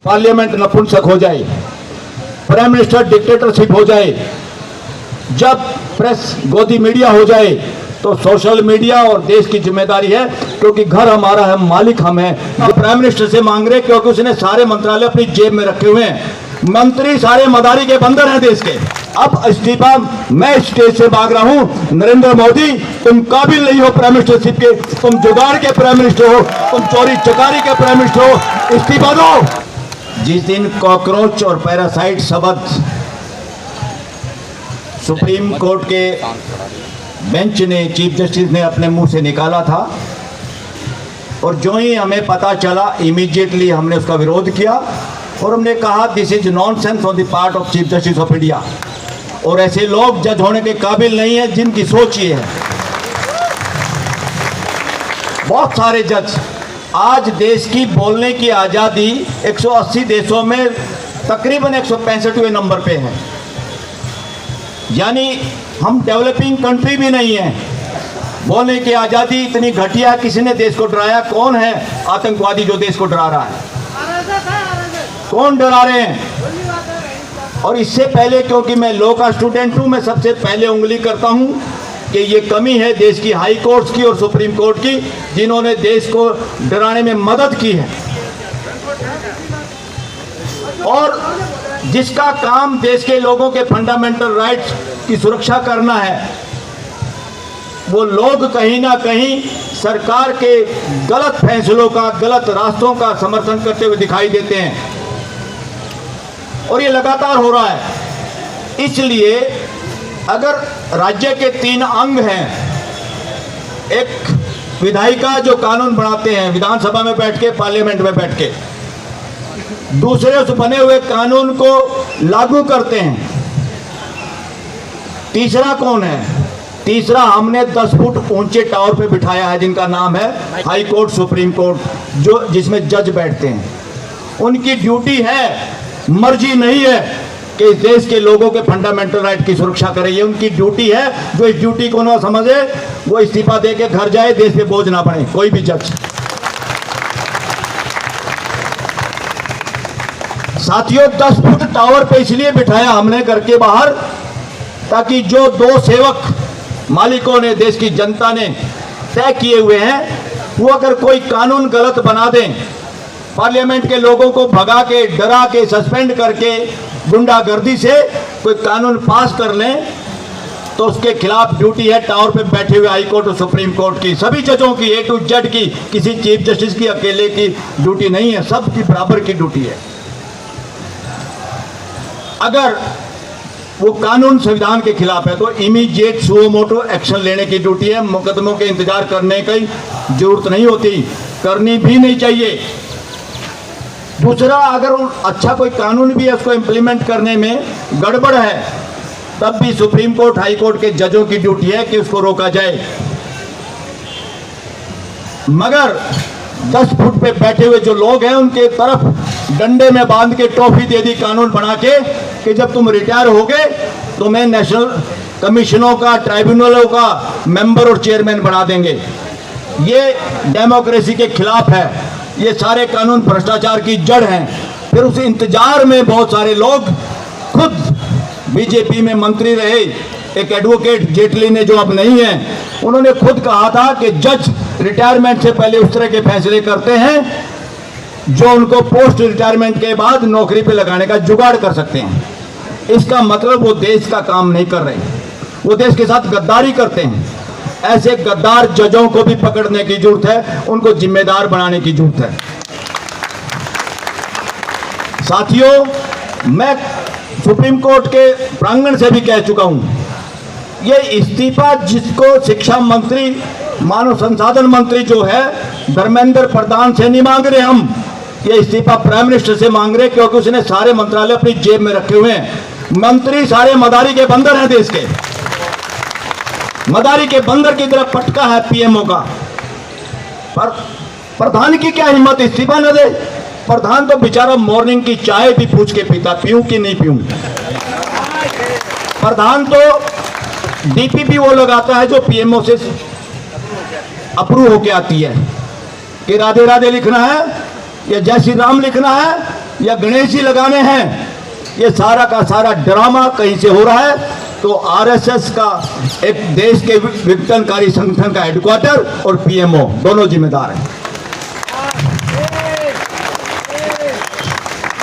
Parliament नपुंसक हो जाए, प्राइम मिनिस्टर डिक्टेटरशिप हो जाए, जब प्रेस गोदी मीडिया हो जाए, तो सोशल मीडिया और देश की जिम्मेदारी है, क्योंकि घर हमारा है, मालिक हम हैं। जो प्राइम मिनिस्टर से मांग रहे क्योंकि उसने सारे मंत्रालय अपनी जेब में रखे हुए हैं, मंत्री सारे मदारी के बंदर हैं देश के। अब इस्तीफा मैं स्टेज से मांग रहा हूं, नरेंद्र मोदी तुम काबिल नहीं हो प्राइम मिनिस्टरशिप के, तुम जुगाड़ के प्राइम मिनिस्टर हो, तुम चोरी चकारी के प्राइम मिनिस्टर हो, इस्तीफा दो। जिस दिन कॉकरोच और पैरासाइट शब्द सुप्रीम कोर्ट के बेंच ने, चीफ जस्टिस ने अपने मुंह से निकाला था, और जो ही हमें पता चला इमीडिएटली हमने उसका विरोध किया और हमने कहा this is nonsense on the part of chief justice of India. और ऐसे लोग जज होने के काबिल नहीं है जिनकी सोच ये है। बहुत सारे जज, आज देश की बोलने की आज़ादी 180 देशों में तकरीबन 165वें नंबर पे है, यानी हम डेवलपिंग कंट्री भी नहीं है। बोलने की आज़ादी इतनी घटिया, किसी ने देश को डराया? कौन है आतंकवादी जो देश को डरा रहा है? कौन डरा रहे हैं? और इससे पहले, क्योंकि मैं लॉ का स्टूडेंट हूं, मैं सबसे पहले उंगली करता हूं कि ये कमी है देश की हाई कोर्ट्स की और सुप्रीम कोर्ट की, जिन्होंने देश को डराने में मदद की है। और जिसका काम देश के लोगों के फंडामेंटल राइट्स की सुरक्षा करना है, वो लोग कहीं ना कहीं सरकार के गलत फैसलों का, गलत रास्तों का समर्थन करते हुए दिखाई देते हैं, और ये लगातार हो रहा है। इसलिए अगर राज्य के 3 अंग हैं, एक विधायिका जो कानून बनाते हैं विधानसभा में बैठ के, पार्लियामेंट में बैठ के, दूसरे उस बने हुए कानून को लागू करते हैं, तीसरा कौन है? तीसरा हमने 10 फुट ऊंचे टावर पे बिठाया है, जिनका नाम है हाई कोर्ट, सुप्रीम कोर्ट, जो जिसमें जज बैठते हैं। उनकी ड्यूटी है, मर्जी नहीं है कि इस देश के लोगों के फंडामेंटल राइट की सुरक्षा करें। ये उनकी ड्यूटी है। जो इस ड्यूटी को ना समझे वो इस्तीफा दे के घर जाए, देश पे बोझ ना पड़े कोई भी जज। साथियों, 10 फुट टावर पे इसलिए बिठाया हमने घर के बाहर, ताकि जो 2 सेवक मालिकों ने, देश की जनता ने तय किए हुए हैं, वो अगर कोई कानून गलत बना दें, पार्लियामेंट के लोगों को भगा के, डरा के, सस्पेंड करके, गुंडागर्दी से कोई कानून पास कर लें, तो उसके खिलाफ ड्यूटी है टावर पे बैठे हुए हाई कोर्ट और सुप्रीम कोर्ट की, सभी जजों की, A to Z की। किसी चीफ जस्टिस की अकेले की ड्यूटी नहीं है, सबकी बराबर की ड्यूटी है। अगर वो कानून संविधान के खिलाफ है तो इमीडिएट सुओ मोटो एक्शन लेने की ड्यूटी है। मुकदमों के इंतजार करने की जरूरत नहीं होती, करनी भी नहीं चाहिए। दूसरा, अगर अच्छा कोई कानून भी है, उसको इम्प्लीमेंट करने में गड़बड़ है, तब भी सुप्रीम कोर्ट, हाई कोर्ट के जजों की ड्यूटी है कि उसको रोका जाए। मगर 10 फुट पे बैठे हुए जो लोग हैं, उनके तरफ डंडे में बांध के टॉफी दे दी कानून बना के कि जब तुम रिटायर होगे तो मैं नेशनल कमीशनों का, ट्राइब्यूनलों का मेंबर और चेयरमैन बना देंगे। ये डेमोक्रेसी के खिलाफ है। ये सारे कानून भ्रष्टाचार की जड़ हैं। फिर उस इंतजार में बहुत सारे लोग, खुद बीजेपी में मंत्री रहे एक एडवोकेट जेटली ने, जो अब नहीं है, उन्होंने खुद कहा था कि जज रिटायरमेंट से पहले उस तरह के फैसले करते हैं जो उनको पोस्ट रिटायरमेंट के बाद नौकरी पे लगाने का जुगाड़ कर सकते हैं। इसका मतलब वो देश का काम नहीं कर रहे, वो देश के साथ गद्दारी करते हैं। ऐसे गद्दार जजों को भी पकड़ने की जरूरत है, उनको जिम्मेदार बनाने की जरूरत है। साथियों, मैं सुप्रीम कोर्ट के प्रांगण से भी कह चुका हूं, ये इस्तीफा जिसको शिक्षा मंत्री, मानव संसाधन मंत्री जो है धर्मेंद्र प्रधान से नहीं मांग रहे हम, ये इस्तीफा प्राइम मिनिस्टर से मांग रहे, क्योंकि उसने सारे मंत्रालय अपनी जेब में रखे हुए हैं। मंत्री सारे मदारी के बंदर हैं देश के, मदारी के बंदर की तरह पटका है पीएमओ का। पर प्रधान की क्या हिम्मत इस्तीफा न दे? प्रधान तो बेचारा मॉर्निंग की चाय भी पूछ के पीता, पीऊं कि नहीं पीऊं। प्रधान तो डीपीपी वो लगाता है जो पीएमओ से अप्रूव होके आती है कि राधे राधे लिखना है या जय श्री राम लिखना है, या गणेश जी लगाने हैं, ये सारा का सारा ड्रामा कहीं से हो रहा है। तो आरएसएस का एक देश के विघटनकारी संगठन का हेडक्वार्टर और पीएमओ दोनों जिम्मेदार हैं।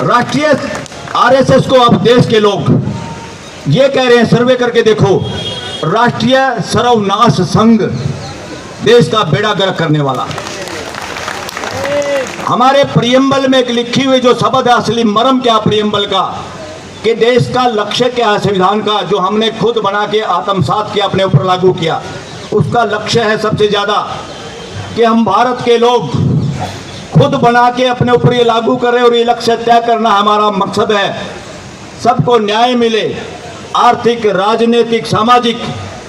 राष्ट्रीय आरएसएस को अब देश के लोग ये कह रहे हैं, सर्वे करके देखो, राष्ट्रीय सर्वनाश संघ, देश का बेड़ा गर्क करने वाला। हमारे प्रियम्बल में एक लिखी हुई जो शब्द है, असली मर्म क्या प्रियम्बल का, कि देश का लक्ष्य क्या है, संविधान का जो हमने खुद बना के आत्मसात किया, अपने ऊपर लागू किया, उसका लक्ष्य है सबसे ज्यादा कि हम भारत के लोग खुद बना के अपने ऊपर ये लागू करें और ये लक्ष्य तय करना हमारा मकसद है। सबको न्याय मिले, आर्थिक, राजनीतिक, सामाजिक।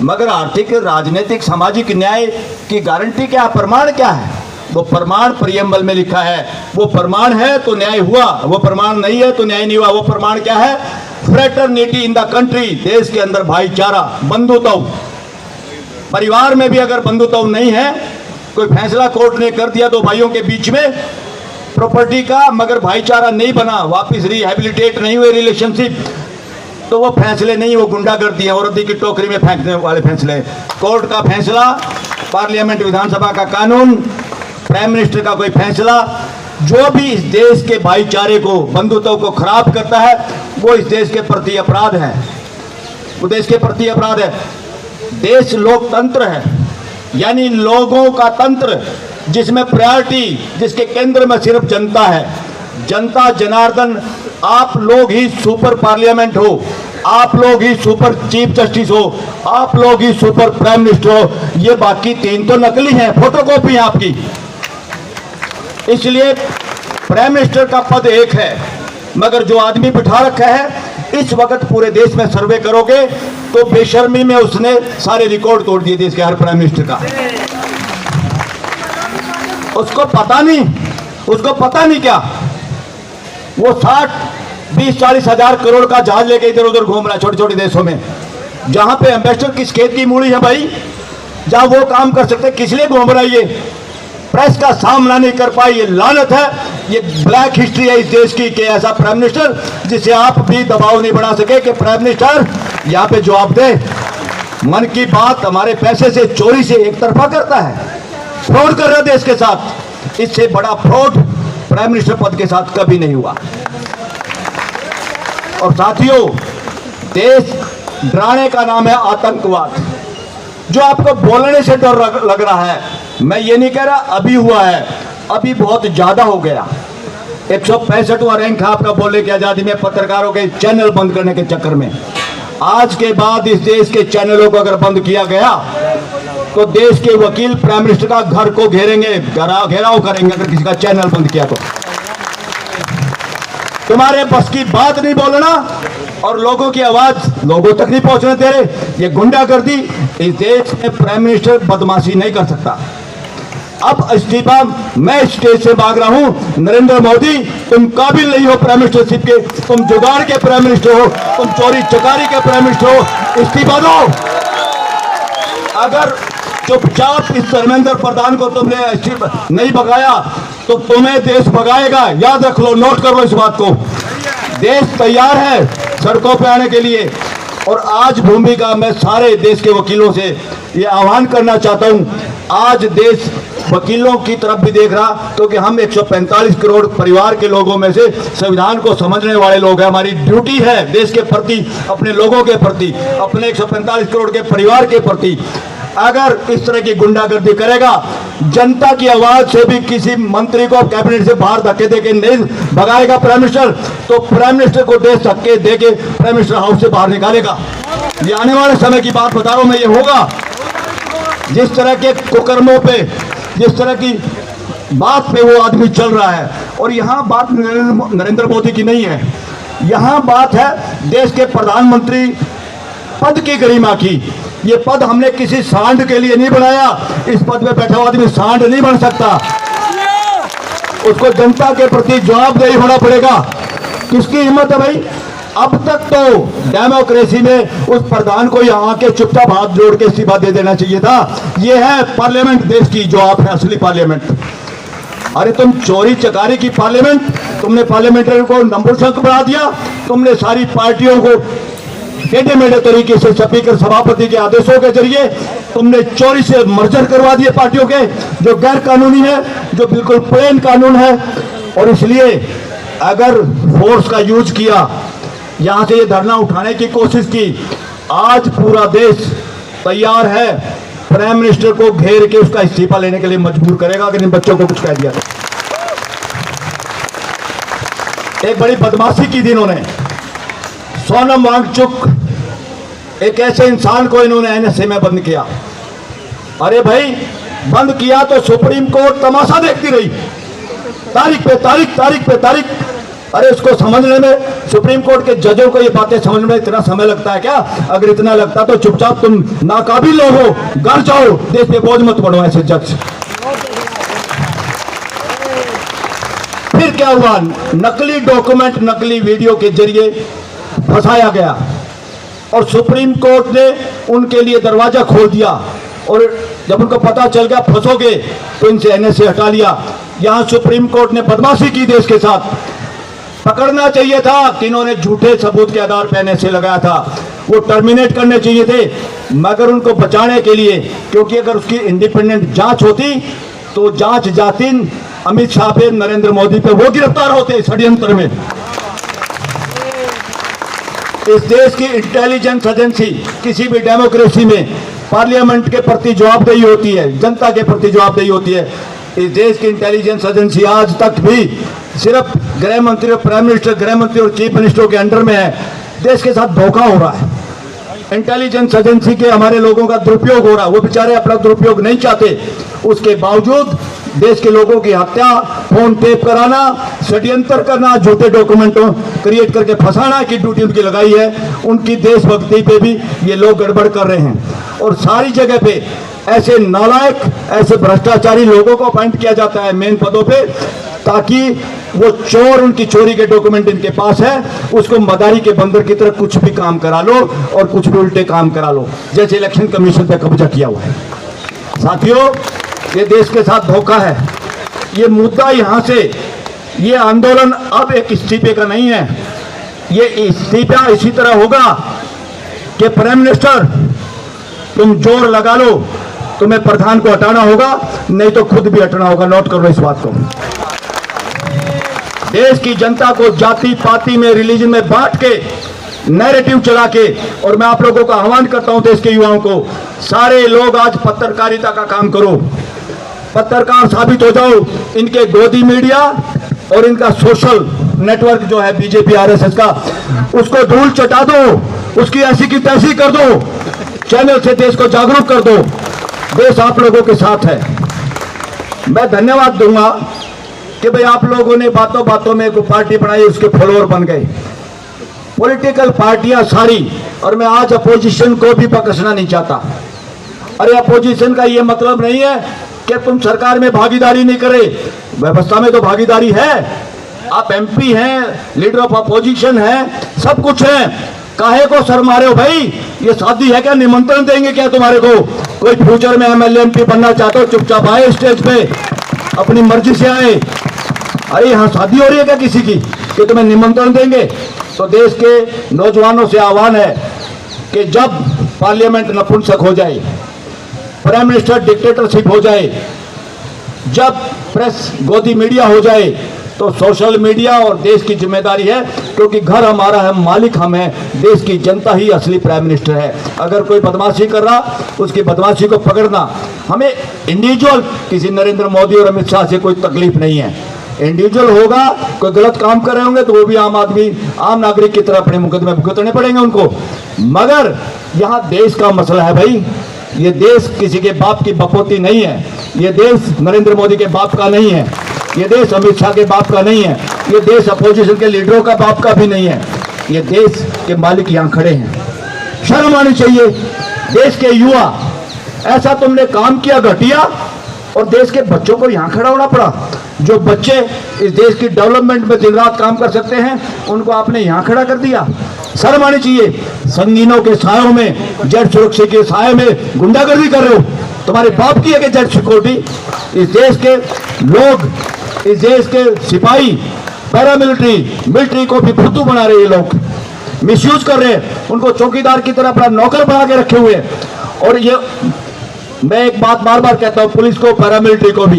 मगर आर्थिक, राजनीतिक, सामाजिक न्याय की गारंटी क्या है, प्रमाण क्या है? वो प्रमाण प्रियम्बल में लिखा है। वो प्रमाण है तो न्याय हुआ, वो प्रमाण नहीं है तो न्याय नहीं हुआ। वो प्रमाण क्या है? फ्रेटर्निटी इन द कंट्री, देश के अंदर भाईचारा, बंधुत्व। परिवार में भी अगर बंधुत्व नहीं है, कोई फैसला कोर्ट ने कर दिया दो भाइयों के बीच में प्रॉपर्टी का, मगर भाईचारा नहीं बना, वापिस रिहेबिलिटेट नहीं हुए रिलेशनशिप, तो वो फैसले नहीं, वो गुंडागर्दी है, औरती की टोकरी में फेंकने वाले फैसले। कोर्ट का फैसला, पार्लियामेंट, विधानसभा का कानून, प्राइम मिनिस्टर का कोई फैसला, जो भी इस देश के भाईचारे को, बंधुत्व को खराब करता है, वो इस देश के प्रति अपराध है। वो देश के प्रति अपराध है। देश लोकतंत्र है, यानी लोगों का तंत्र, जिसमें प्रायोरिटी, जिसके केंद्र में सिर्फ जनता है। जनता जनार्दन, आप लोग ही सुपर पार्लियामेंट हो, आप लोग ही सुपर चीफ जस्टिस हो, आप लोग ही सुपर प्राइम मिनिस्टर हो। ये बाकी तीन तो नकली हैं, फोटोकॉपी है आपकी। इसलिए प्राइम मिनिस्टर का पद एक है, मगर जो आदमी बिठा रखा है, इस वक्त पूरे देश में सर्वे करोगे तो बेशर्मी में उसने सारे रिकॉर्ड तोड़ दिए देश के हर प्राइम मिनिस्टर का। उसको पता नहीं क्या, वो 60-20-40 हजार करोड़ का जहाज लेके इधर उधर घूम रहा है छोटे छोटे देशों में, जहां पे एम्बेसडर किस खेत की मूड़ी है भाई, जहां वो काम कर सकते, किस लिए घूम रहा है? ये प्रेस का सामना नहीं कर पाई, ये लानत है, ये ब्लैक हिस्ट्री है इस देश की कि ऐसा प्राइम मिनिस्टर जिसे आप भी दबाव नहीं बना सके कि प्राइम मिनिस्टर यहाँ पे जवाब दे। मन की बात हमारे पैसे से चोरी से एक तरफा करता है, फ्रॉड कर रहा है देश के साथ। इससे बड़ा फ्रॉड प्राइम मिनिस्टर पद के साथ कभी नहीं हुआ। और साथियों, देश डराने का नाम है आतंकवाद। जो आपको बोलने से डर लग रहा है, मैं ये नहीं कह रहा अभी हुआ है, अभी बहुत ज्यादा हो गया। 165वां रैंक है आपका बोलने की आजादी में, पत्रकारों के चैनल बंद करने के चक्कर में। आज के बाद इस देश के चैनलों को अगर बंद किया गया तो देश के वकील प्राइम मिनिस्टर का घर को घेरेंगे, घेराव करेंगे अगर किसी का चैनल बंद किया तो। तुम्हारे बस की बात नहीं बोलना और लोगों की आवाज लोगों तक नहीं पहुंचने दे रहे, ये गुंडागर्दी। इस देश में प्राइम मिनिस्टर बदमाशी नहीं कर सकता। अब इस्तीफा मैं स्टेज से मांग रहा हूं, नरेंद्र मोदी, तुम काबिल नहीं हो प्राइम मिनिस्टरशिप के, तुम जुगाड़ के प्राइम मिनिस्टर हो, तुम चोरी चकारी के प्राइम मिनिस्टर हो, इस्तीफा दो। अगर चुपचाप इस धर्मेंद्र प्रधान को तुमने नहीं भगाया तो तुम्हें देश भगाएगा, याद रख लो, नोट कर लो इस बात को। देश तैयार है सड़कों पे आने के लिए। और आज भूमिका मैं सारे देश के वकीलों से ये आह्वान करना चाहता हूं, आज देश वकीलों की तरफ भी देख रहा, क्योंकि हम 145 करोड़ परिवार के लोगों में से संविधान को समझने वाले लोग हैं। हमारी ड्यूटी है देश के प्रति, अपने लोगों के प्रति, अपने 145 करोड़ के परिवार के प्रति। अगर इस तरह की गुंडागर्दी करेगा, जनता की आवाज से भी किसी मंत्री को कैबिनेट से बाहर धक्के देके नहीं भगाएगा प्राइम मिनिस्टर, तो प्राइम मिनिस्टर को देश धक्के देके प्राइम मिनिस्टर हाउस से बाहर निकालेगा। ये आने वाले समय की बात बता रहा हूं मैं, ये होगा। जिस तरह के कुकर्मों पे, जिस तरह की बात पे वो आदमी चल रहा है। और यहाँ बात नरेंद्र मोदी की नहीं है, यहाँ बात है देश के प्रधानमंत्री पद की गरिमा की। ये पद हमने किसी सांड के लिए नहीं बनाया, इस पद में बैठा हुआ आदमी सांड नहीं बन सकता, उसको जनता के प्रति जवाबदेही होना पड़ेगा। किसकी हिम्मत है भाई? अब तक तो डेमोक्रेसी में उस प्रधान को यहाँ के चुपचाप हाथ जोड़ के इस्तीफा दे देना चाहिए था। ये है पार्लियामेंट देश की, जो आप है असली पार्लियामेंट। अरे तुम चोरी चकारी की पार्लियामेंट, तुमने पार्लियामेंट्री को नपुंसक बना दिया, तुमने सारी पार्टियों को टेढ़े मेढ़े तरीके से स्पीकर सभापति के आदेशों के जरिए तुमने चोरी से मर्जर करवा दिए पार्टियों के, जो गैर कानूनी है, जो बिल्कुल प्लेन कानून है। और इसलिए अगर फोर्स का यूज किया, यहां से ये धरना उठाने की कोशिश की, आज पूरा देश तैयार है प्राइम मिनिस्टर को घेर के उसका इस्तीफा लेने के लिए मजबूर करेगा अगर इन बच्चों को कुछ कह दिया। एक बड़ी बदमाशी की थी इन्होंने। सोनम वांगचुक एक ऐसे इंसान को इन्होंने एनएसए में बंद किया। अरे भाई, बंद किया तो सुप्रीम कोर्ट तमाशा देखती रही, तारीख पे तारीख, तारीख पे तारीख। अरे इसको समझने में, सुप्रीम कोर्ट के जजों को ये बातें समझने में इतना समय लगता है क्या? अगर इतना लगता तो चुपचाप तुम नाकाबिल लोग हो, घर जाओ, देश पे बोझ मत पड़ो ऐसे जज। फिर क्या हुआ? नकली डॉक्यूमेंट, नकली वीडियो के जरिए फंसाया गया और सुप्रीम कोर्ट ने उनके लिए दरवाजा खोल दिया। और जब उनको पता चल गया फंसोगे तो इनसे एनएसए हटा लिया। यहां सुप्रीम कोर्ट ने बदमाशी की देश के साथ। पकड़ना चाहिए था कि इन्होंने झूठे सबूत के आधार पर एनएसए लगाया था, वो टर्मिनेट करने चाहिए थे, मगर उनको बचाने के लिए, क्योंकि अगर उसकी इंडिपेंडेंट जांच होती तो जांच जाती अमित शाह पे, नरेंद्र मोदी पे, वो गिरफ्तार होते षड्यंत्र में। इस देश की इंटेलिजेंस एजेंसी किसी भी डेमोक्रेसी में पार्लियामेंट के प्रति जवाबदेही होती है, जनता के प्रति जवाबदेही होती है। इस देश की इंटेलिजेंस एजेंसी आज तक भी सिर्फ गृह मंत्री और प्राइम मिनिस्टर, गृह मंत्री और चीफ मिनिस्टर के अंडर में है। देश के साथ धोखा हो रहा है, इंटेलिजेंस एजेंसी के हमारे लोगों का दुरुपयोग हो रहा है। वो बेचारे अपना दुरुपयोग नहीं चाहते, उसके बावजूद देश के लोगों की हत्या, फोन टेप कराना, षड्यंत्र करना, झूठे डॉक्यूमेंटों क्रिएट करके फंसाना की ड्यूटी उनकी लगाई है। उनकी देशभक्ति पे भी ये लोग गड़बड़ कर रहे हैं और सारी जगह पे ऐसे नालायक, ऐसे भ्रष्टाचारी लोगों को अपॉइंट किया जाता है मेन पदों पे, ताकि वो चोर, उनकी चोरी के डॉक्यूमेंट इनके पास है, उसको मदारी के बंदर की तरह कुछ भी काम करा लो और कुछ भी उल्टे काम करा लो, जैसे इलेक्शन कमीशन पे कब्जा किया हुआ है। साथियों, ये देश के साथ धोखा है। ये मुद्दा यहाँ से, ये आंदोलन अब एक इस्तीफे का नहीं है। ये इस्तीफा इसी तरह होगा कि प्राइम मिनिस्टर तुम जोर लगा लो, तुम्हें प्रधान को हटाना होगा, नहीं तो खुद भी हटना होगा। नोट करो इस बात को। देश की जनता को जाति पाति में, रिलीजन में बांट के, नैरेटिव चला के, और मैं आप लोगों का आह्वान करता हूं, देश के युवाओं को, सारे लोग आज पत्रकारिता का काम करो, पत्रकार साबित हो जाओ। इनके गोदी मीडिया और इनका सोशल नेटवर्क जो है बीजेपी आरएसएस का, उसको धूल चटा दो, उसकी ऐसी की तैसी कर दो, चैनल से देश को जागरूक कर दो। देश आप लोगों के साथ है। मैं धन्यवाद दूंगा कि भाई आप लोगों ने बातों बातों में एक पार्टी बनाई, उसके फॉलोअर बन गए। पॉलिटिकल पार्टियां सारी, और मैं आज अपोजिशन को भी बख्शना नहीं चाहता। अरे अपोजिशन का ये मतलब नहीं है कि तुम सरकार में भागीदारी नहीं करे, व्यवस्था में तो भागीदारी है। आप एमपी हैं, लीडर ऑफ अपोजिशन हैं, सब कुछ है। काहे को सर मारे हो भाई? ये शादी है क्या? निमंत्रण देंगे क्या तुम्हारे को? कोई फ्यूचर में एमएलए एमपी बनना चाहते हो, चुपचाप आए स्टेज पे, अपनी मर्जी से आए। अरे यहाँ शादी हो रही है क्या किसी की कि तुम्हें निमंत्रण देंगे? तो देश के नौजवानों से आह्वान है कि जब पार्लियामेंट नपुंसक हो जाए, प्राइम मिनिस्टर डिक्टेटरशिप हो जाए, जब प्रेस गोदी मीडिया हो जाए, तो सोशल मीडिया और देश की जिम्मेदारी है, क्योंकि घर हमारा है, मालिक हम हैं, देश की जनता ही असली प्राइम मिनिस्टर है। अगर कोई बदमाशी कर रहा, उसकी बदमाशी को पकड़ना, हमें इंडिविजुअल किसी नरेंद्र मोदी और अमित शाह से कोई तकलीफ नहीं है। इंडिविजुअल होगा, कोई गलत काम कर रहे होंगे तो वो भी आम आदमी, आम नागरिक की तरह अपने मुकदमे भुगतने पड़ेंगे उनको। मगर यहाँ देश का मसला है भाई। ये देश किसी के बाप की बपोती नहीं है, ये देश नरेंद्र मोदी के बाप का नहीं है, ये देश अमित शाह के बाप का नहीं है, ये देश अपोजिशन के लीडरों का बाप का भी नहीं है। ये देश के मालिक यहाँ खड़े हैं, शर्म आनी चाहिए। देश के युवा, ऐसा तुमने काम किया घटिया, और देश के बच्चों को यहाँ खड़ा होना पड़ा। जो बच्चे इस देश की डेवलपमेंट में दिन रात काम कर सकते हैं, उनको आपने यहाँ खड़ा कर दिया। शर्म आनी चाहिए। संगीनों के सायों में, जेड सुरक्षा के साये में गुंडागर्दी कर रहे हो। तुम्हारे बाप की है कि जेड सिक्योरिटी? इस देश के लोग, इस देश के सिपाही पैरामिलिट्री मिलिट्री को भी फुद्दू बना रहे हैं लोग, मिसयूज कर रहे हैं, उनको चौकीदार की तरह अपना नौकर बना के रखे हुए हैं। और ये मैं एक बात बार बार कहता हूं, पुलिस को, पैरामिलिट्री को भी,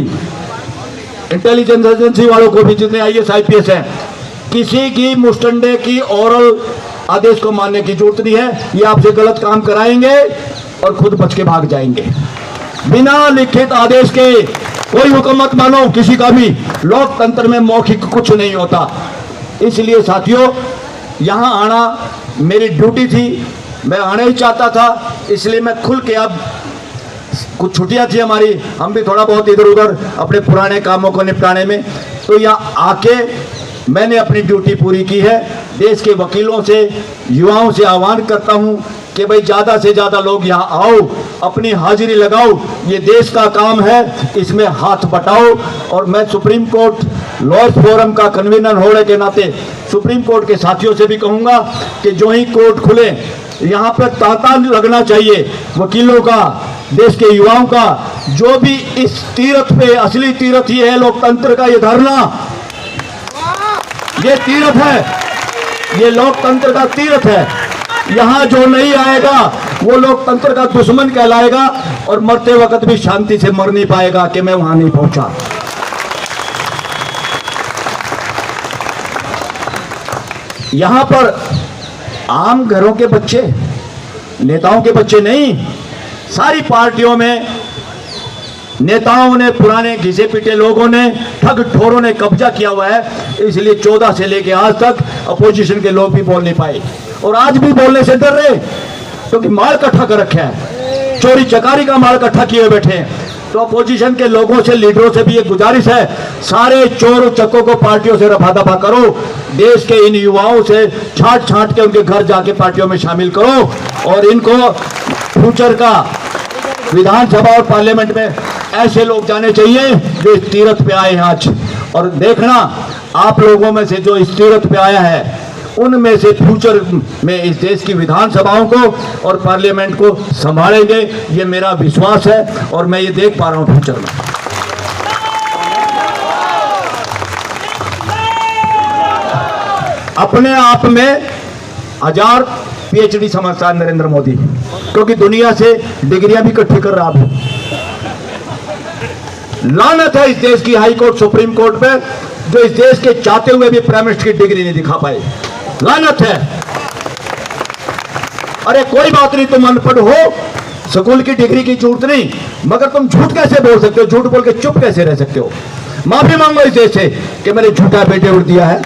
इंटेलिजेंस एजेंसी वालों को भी, जितने IAS IPS हैं, किसी की मुस्टंडे की ओरल आदेश को मानने की जरूरत नहीं है। ये आपसे गलत काम कराएंगे और खुद बच के भाग जाएंगे। बिना लिखित आदेश के कोई हुक्म मत मानो किसी का भी। लोकतंत्र में मौखिक कुछ नहीं होता। इसलिए साथियों, यहां आना मेरी ड्यूटी थी, मैं आना ही चाहता था, इसलिए मैं खुल के, अब कुछ छुट्टियां थी हमारी, हम भी थोड़ा बहुत इधर उधर अपने पुराने कामों को निपटाने में, तो यहाँ आके मैंने अपनी ड्यूटी पूरी की है। देश के वकीलों से, युवाओं से आह्वान करता हूँ कि भाई ज़्यादा से ज़्यादा लोग यहाँ आओ, अपनी हाजिरी लगाओ, ये देश का काम है, इसमें हाथ बटाओ। और मैं सुप्रीम कोर्ट लॉयर्स फोरम का कन्वीनर होने के नाते सुप्रीम कोर्ट के साथियों से भी कहूँगा कि जो ही कोर्ट खुले, यहाँ पर तांता लगना चाहिए वकीलों का, देश के युवाओं का। जो भी इस तीर्थ पे, असली तीर्थ ये है लोकतंत्र का, ये धरना, ये तीर्थ है, ये लोकतंत्र का तीर्थ है। यहां जो नहीं आएगा वो लोकतंत्र का दुश्मन कहलाएगा और मरते वक्त भी शांति से मर नहीं पाएगा कि मैं वहां नहीं पहुंचा। यहां पर आम घरों के बच्चे, नेताओं के बच्चे नहीं, सारी पार्टियों में नेताओं ने, पुराने घिसे पिटे लोगों ने, ठग ठोरों ने कब्जा किया हुआ है। इसलिए 14 से लेके आज तक अपोजिशन के लोग भी बोल नहीं पाए, और आज भी बोलने से डर रहे, क्योंकि माल इकट्ठा कर रखा है, चोरी चकारी का माल इकट्ठा किए बैठे हैं। तो अपोजिशन के लोगों से, लीडरों से भी एक गुजारिश है, सारे चोर चक्कों को पार्टियों से रफा दफा करो, देश के इन युवाओं से छांट छांट के उनके घर जाके पार्टियों में शामिल करो, और इनको फ्यूचर का विधानसभा और पार्लियामेंट में ऐसे लोग जाने चाहिए जो इस तीर्थ पे आए हैं आज। और देखना, आप लोगों में से जो इस तीर्थ पे आया है, उनमें से फ्यूचर में इस देश की विधानसभाओं को और पार्लियामेंट को संभालेंगे, ये मेरा विश्वास है, और मैं ये देख पा रहा हूं फ्यूचर में। अपने आप में 1000 PhD समझता है नरेंद्र मोदी, क्योंकि दुनिया से डिग्रियां भी इकट्ठी कर रहा है। लानत है इस देश की हाई कोर्ट, सुप्रीम कोर्ट पे, जो इस देश के चाहते हुए भी प्राइम मिनिस्टर की डिग्री नहीं दिखा पाए। लानत है। अरे कोई बात नहीं, तुम अनपढ़ हो, स्कूल की डिग्री की जरूरत नहीं, मगर तुम झूठ कैसे बोल सकते हो? झूठ बोल के चुप कैसे रह सकते हो? माफी मांगो इस देश से कि मैंने झूठा बेटे उड़ दिया है,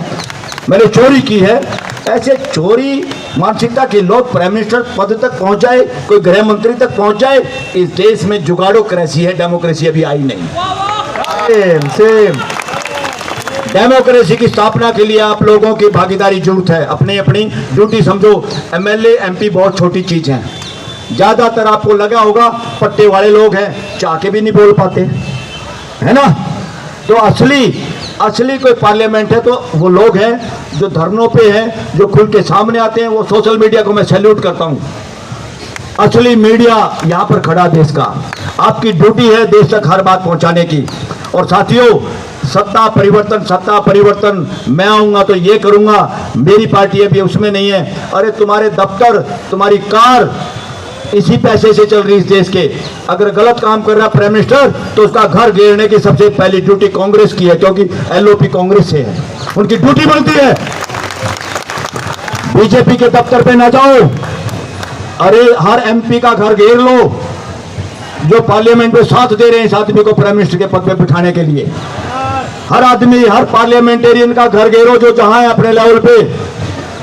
मैंने चोरी की है। ऐसे चोरी मानसिकता के लोग प्राइम मिनिस्टर पद तक पहुंच जाए, कोई गृह मंत्री तक पहुंच जाए, इस देश में जुगाड़ोक्रेसी है, डेमोक्रेसी अभी आई नहीं। सेम डेमोक्रेसी की स्थापना के लिए आप लोगों की भागीदारी जरूरत है। अपनी अपनी ड्यूटी समझो। MLA MP बहुत छोटी चीज है। ज्यादातर आपको लगा होगा पट्टे वाले लोग हैं, चाह के भी नहीं बोल पाते, है ना? तो असली कोई पार्लियामेंट है तो वो लोग हैं जो धरनों पे हैं, जो खुल के सामने आते हैं। वो सोशल मीडिया को मैं सैल्यूट करता हूं। असली मीडिया यहाँ पर खड़ा देश का, आपकी ड्यूटी है देश तक हर बात पहुंचाने की। और साथियों, सत्ता परिवर्तन मैं आऊंगा तो ये करूंगा, मेरी पार्टी अभी उसमें नहीं है। अरे तुम्हारे दफ्तर, तुम्हारी कार इसी पैसे से चल रही इस देश के। अगर गलत काम कर रहा प्राइम मिनिस्टर तो उसका घर घेरने की सबसे पहली ड्यूटी कांग्रेस की है, क्योंकि LOP कांग्रेस से है, उनकी ड्यूटी बनती है। बीजेपी के दफ्तर पे ना जाओ, अरे हर MP का घर घेर लो जो पार्लियामेंट में साथ दे रहे हैं इस आदमी को प्राइम मिनिस्टर के पद पे बिठाने के लिए। हर आदमी, हर पार्लियामेंटेरियन का घर घेरो जो जहां है अपने लेवल पे,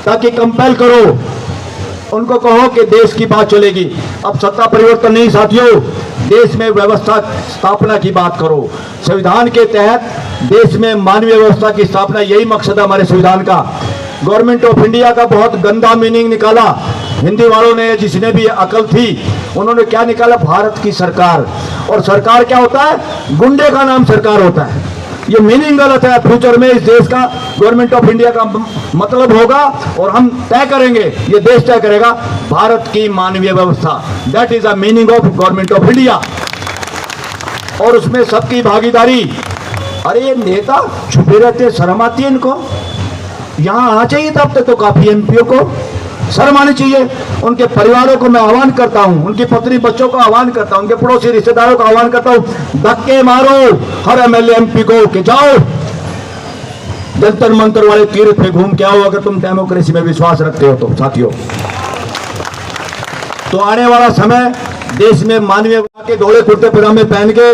ताकि कंपेल करो, उनको कहो कि देश की बात चलेगी। अब सत्ता परिवर्तन नहीं साथियों, देश में व्यवस्था स्थापना की बात करो। संविधान के तहत देश में मानवीय व्यवस्था की स्थापना, यही मकसद है हमारे संविधान का। गवर्नमेंट ऑफ इंडिया का बहुत गंदा मीनिंग निकाला हिंदी वालों ने, जिसने भी अकल थी उन्होंने क्या निकाला? भारत की सरकार। और सरकार क्या होता है? गुंडे का नाम सरकार होता है। ये मीनिंग गलत है। फ्यूचर में इस देश का गवर्नमेंट ऑफ इंडिया का मतलब होगा, और हम तय करेंगे, ये देश तय करेगा, भारत की मानवीय व्यवस्था। That is the meaning of government of India. और उसमें सबकी भागीदारी। अरे ये नेता छुपे रहते, शर्म आती है इनको। यहाँ आना चाहिए था अब तक तो काफी एमपीओ को शर्म आनी चाहिए। उनके परिवारों को मैं आह्वान करता हूँ, उनकी पत्नी बच्चों को आह्वान करता हूँ, उनके पड़ोसी रिश्तेदारों को आह्वान करता हूँ, धक्के मारो हर एमएलए एमपी को कि जाओ जंतर मंतर वाले तीर्थ पे घूम के आओ, अगर तुम डेमोक्रेसी में विश्वास रखते हो तो साथियों। तो आने वाला समय देश में मानवीय के धोले कुर्ते पजामे पहन के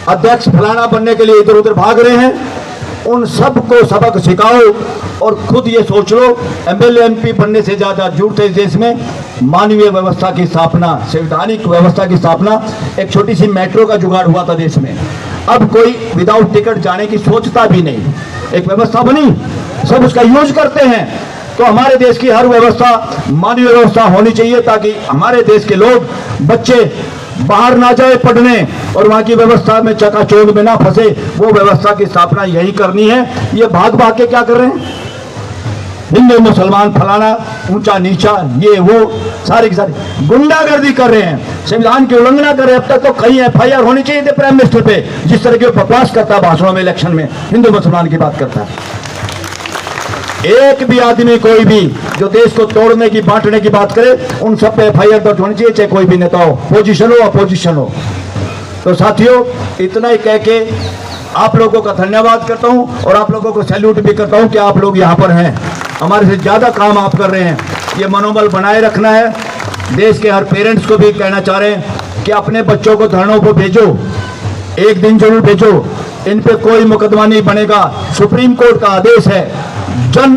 अध्यक्ष फलाना बनने के लिए इधर उधर भाग रहे हैं, उन सबको सबक सिखाओ और खुद ये सोच लो एमएलए एमपी बनने से ज्यादा जरूरत है इस देश में मानवीय व्यवस्था की स्थापना, संवैधानिक व्यवस्था की स्थापना। एक छोटी सी मेट्रो का जुगाड़ हुआ था देश में, अब कोई विदाउट टिकट जाने की सोचता भी नहीं। एक व्यवस्था बनी, सब उसका यूज करते हैं। तो हमारे देश की हर व्यवस्था मानवीय व्यवस्था होनी चाहिए ताकि हमारे देश के लोग, बच्चे बाहर ना जाए पढ़ने और वहां की व्यवस्था में चकाचौंध में ना फंसे। वो व्यवस्था की स्थापना यही करनी है। ये भाग भाग के क्या कर रहे हैं, हिंदू मुसलमान फलाना ऊंचा नीचा ये वो सारी की सारी गुंडागर्दी कर रहे हैं, संविधान की उल्लंघना कर रहे हैं। अब तक तो कहीं एफआईआर होनी चाहिए थी प्राइम मिनिस्टर पे, जिस तरह की बकवास करता है भाषणों में, इलेक्शन में हिंदू मुसलमान की बात करता है। एक भी आदमी कोई भी जो देश को तोड़ने की बांटने की बात करे उन सब पे एफआईआर दर्ज होनी चाहिए, चाहे कोई भी नेता हो, पोजीशन हो अपोजिशन हो। तो साथियों इतना ही कह के आप लोगों का धन्यवाद करता हूं और आप लोगों को सैल्यूट भी करता हूं कि आप लोग यहां पर हैं, हमारे से ज्यादा काम आप कर रहे हैं। ये मनोबल बनाए रखना है। देश के हर पेरेंट्स को भी कहना चाह रहे हैं कि अपने बच्चों को धरनों को भेजो, एक दिन जरूर भेजो। इन पे कोई मुकदमा नहीं बनेगा, सुप्रीम कोर्ट का आदेश है। जन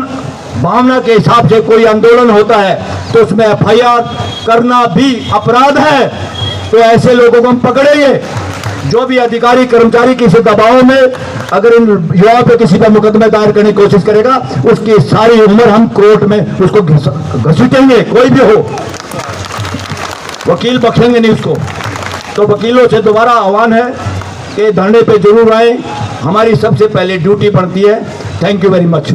भावना के हिसाब से कोई आंदोलन होता है तो उसमें एफआईआर करना भी अपराध है। तो ऐसे लोगों को हम पकड़ेंगे। जो भी अधिकारी कर्मचारी किसी दबाव में अगर इन युवाओं पे किसी पर मुकदमा दायर करने की कोशिश करेगा, उसकी सारी उम्र हम कोर्ट में उसको घसीटेंगे, कोई भी हो, वकील बख्शेंगे नहीं उसको। तो वकीलों से दोबारा आह्वान है कि धरने पे जरूर आए, हमारी सबसे पहले ड्यूटी बनती है। Thank you very much.